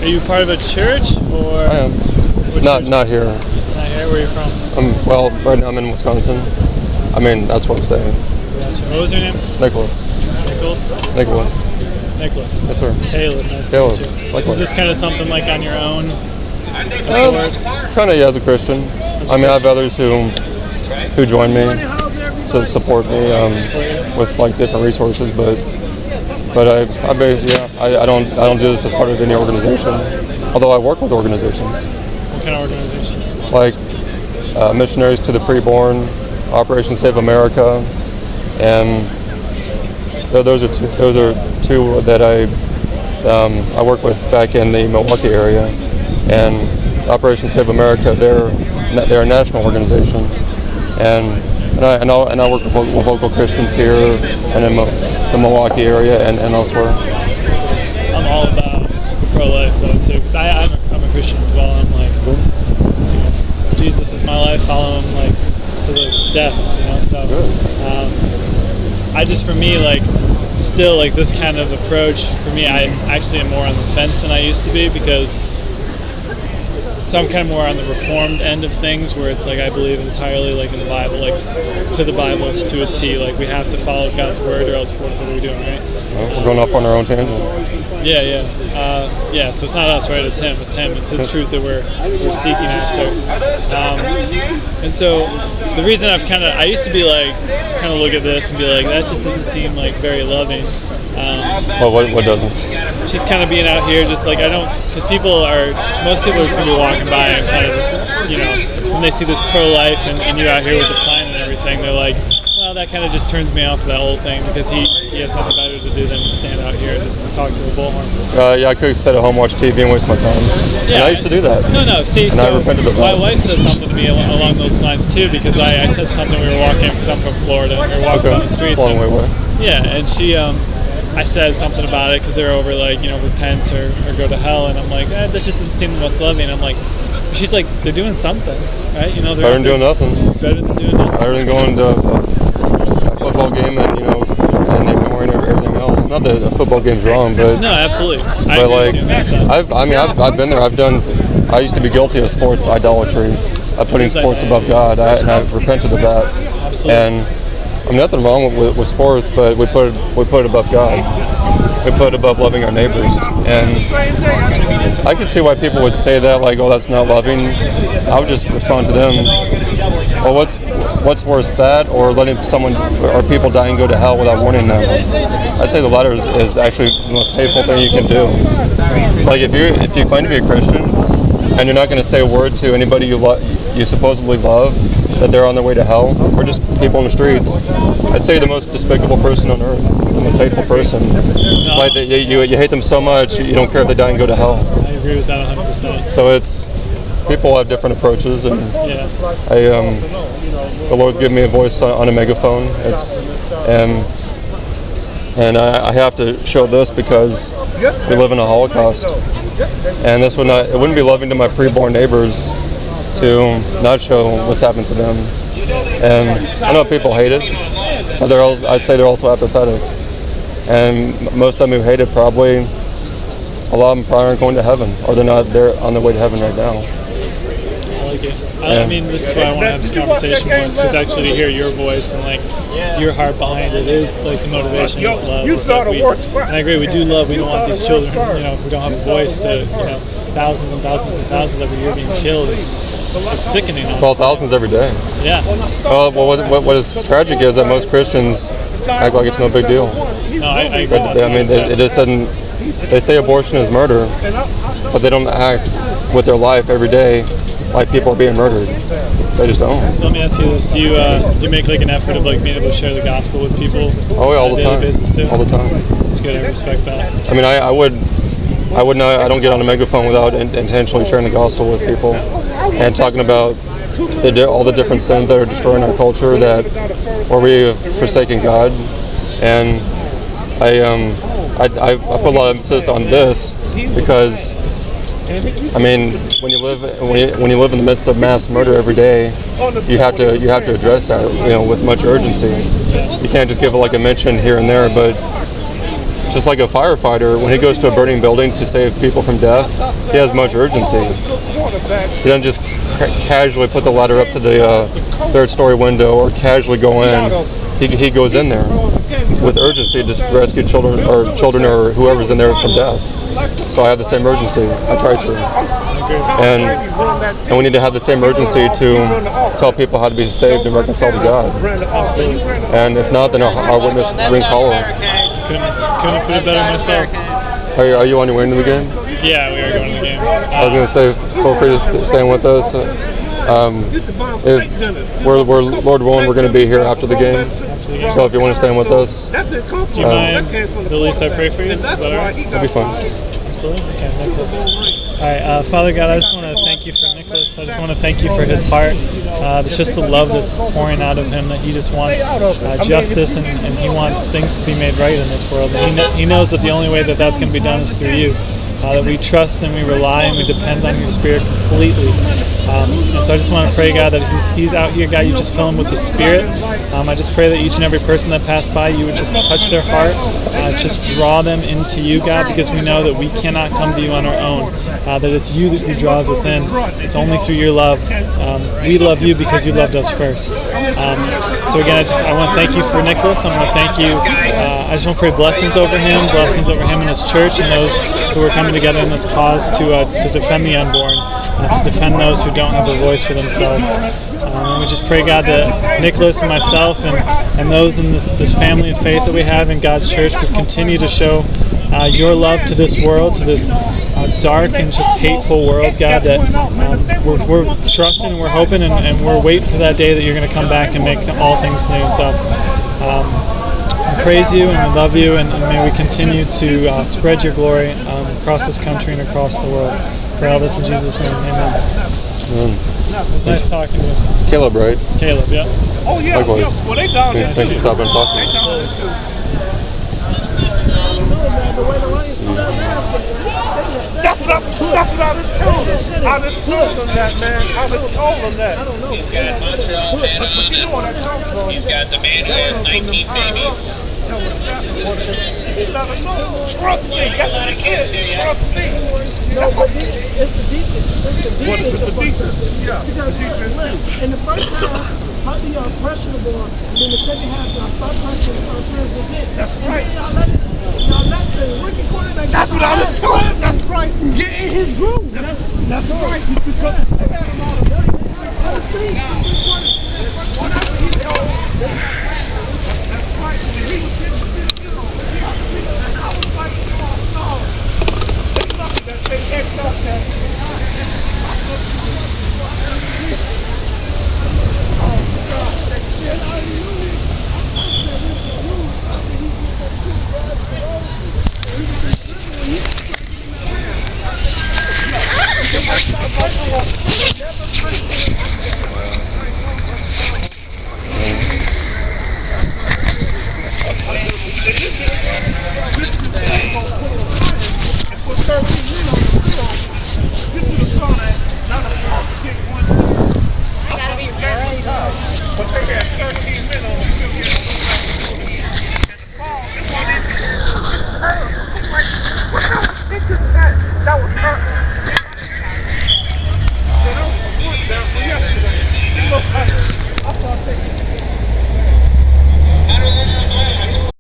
Are you part of a church or? I am. Not here. Not here. Where are you from? Well, right now I'm in Wisconsin. I mean, that's where I'm staying. Gotcha. What was your name? Nicholas. Nicholas. Yes, sir. Caleb, nice Caleb. to meet you. Likewise. Is this kind of something like on your own? Kind of, yeah, as a Christian. I have others who join me, so support me with like different resources, but I basically, I don't do this as part of any organization. Although I work with organizations. What kind of organization? Like Missionaries to the Preborn, Operation Save America, and those are two that I work with back in the Milwaukee area. And Operation Save America, they're a national organization, and I work with local Christians here and in the Milwaukee area and elsewhere. I'm all about pro-life though too. I'm a Christian as well. I'm like, Jesus is my life. Follow him like to the death. So I just, for me, like, still like this kind of approach for me, I actually am more on the fence than I used to be, because so I'm kind of more on the Reformed end of things, where it's like I believe entirely like in the Bible, like to the Bible to a T. Like we have to follow God's word, or else what are we doing, right? Well, we're going off on our own tangent. Yeah. So it's not us, right? It's him. It's his truth that we're seeking after. And so the reason I used to be like, kind of look at this and be like, that just doesn't seem like very loving. Well, what doesn't? Just kind of being out here, just like because most people are just gonna be walking by and kind of just, when they see this pro-life and you're out here with the sign and everything, they're like, well, that kind of just turns me off to that whole thing, because he has nothing better to do than to stand out here and just talk to a bullhorn. I could sit at home, watch TV, and waste my time. Yeah, and I used to do that. No. See, and I repented of that. My wife said something to me along those lines too, because I said something. We were walking, because I'm from Florida, and we were walking down the streets. It's a long way away. Yeah, and she, I said something about it because they're over like, repent or go to hell, and I'm like, that just doesn't seem the most loving. I'm like, she's like, they're doing something, right? They're better than doing nothing. Better than doing nothing. Better than going to a football game and and ignoring everything else. Not that a football game's wrong, but no, absolutely. But like, I've been there. I used to be guilty of sports idolatry, of putting sports above God, and I've repented of that. Absolutely. And nothing wrong with sports, but we put it above God. We put it above loving our neighbors. And I could see why people would say that, like, oh, that's not loving. I would just respond to them, well, what's worse, that or letting someone or people die and go to hell without warning them? I'd say the latter is actually the most hateful thing you can do. Like if you claim to be a Christian and you're not going to say a word to anybody you supposedly love, that they're on their way to hell, or just people in the streets, I'd say you're the most despicable person on earth, the most hateful person. No. Like you hate them so much, you don't care if they die and go to hell. I agree with that 100%. So people have different approaches, and the Lord's given me a voice on a megaphone. And I have to show this, because we live in a Holocaust, and it wouldn't be loving to my preborn neighbors to not show what's happened to them. And I know people hate it, but I'd say they're also apathetic. And most of them who hate it, probably a lot of them probably aren't going to heaven, or they're on their way to heaven right now. I like it. I mean, this is why I want to have this conversation more, because actually to hear your voice and like your heart behind it is like the motivation is love. You saw the work. And I agree, we do love. We don't want these children, who don't have a voice to, thousands and thousands and thousands every year being killed. It's sickening. Well, thousands every day. Yeah. Well, what is tragic is that most Christians act like it's no big deal. No, I agree. I mean, it just doesn't. They say abortion is murder, but they don't act with their life every day like people are being murdered. They just don't. So let me ask you this: Do you make like an effort of like being able to share the gospel with people? Oh yeah, all the time. Basis too? All the time. That's good. I respect that. I mean, I would not. I don't get on a megaphone without intentionally sharing the gospel with people and talking about all the different sins that are destroying our culture, where we have forsaken God. And I put a lot of emphasis on this because, I mean, when you live in the midst of mass murder every day, you have to address that, with much urgency. You can't just give it like a mention here and there, but just like a firefighter, when he goes to a burning building to save people from death, he has much urgency. He doesn't just casually put the ladder up to the third-story window or casually go in. He goes in there with urgency to rescue children or whoever's in there from death. So I have the same urgency. I try to. And we need to have the same urgency to tell people how to be saved and reconciled to God. Absolutely. And if not, then our witness rings hollow. Couldn't put it better myself. Are you on your way into the game? Yeah, we are going to the game. I was going to say, feel free to stay with us. If we're Lord willing, we're going to be here after the game. So if you want to stand with us, do you mind the least I pray for you? Is that all right? That'd be fun. Absolutely. Okay, Nicholas. All right, Father God, I just want to thank you for Nicholas. I just want to thank you for his heart. Just the love that's pouring out of him, that he just wants justice and he wants things to be made right in this world. And he knows that the only way that that's going to be done is through you. That we trust and we rely and we depend on your Spirit completely. And so I just want to pray, God, that he's out here, God, you just fill him with the Spirit. I just pray that each and every person that passed by, you would just touch their heart, just draw them into you, God, because we know that we cannot come to you on our own, that it's you who draws us in. It's only through your love. We love you because you loved us first. So again, I want to thank you for Nicholas. I want to thank you. I just want to pray blessings over him and his church and those who are coming together in this cause to defend the unborn, to defend those who don't have a voice for themselves. And we just pray, God, that Nicholas and myself and those in this family of faith that we have in God's church would continue to show your love to this world, to this dark and just hateful world, God, that we're trusting and we're hoping and we're waiting for that day that you're going to come back and make all things new. So we praise you and we love you, and may we continue to spread your glory across this country and across the world. Pray all this in Jesus' name. Amen. It was nice talking to you. Caleb, right? Caleb, yeah. Oh, yeah. Likewise. Yeah. Well, they down there. Thanks for stopping and talking. That's what I was told them. I just told them that, man. I just told them that. I don't know. He's got a Montreal Phantom. He's got the man who has 19 babies. Trust me, got the kid. Trust me. No, but it's the defense. It's the defense. Yeah. Because look, in the first half, how do y'all pressure the ball? And then the second half, y'all start pressure and start playing for bit. That's right. And then y'all let the rookie quarterback. That's what I was told. That's right. Get in his groove. That's right. Because they had him out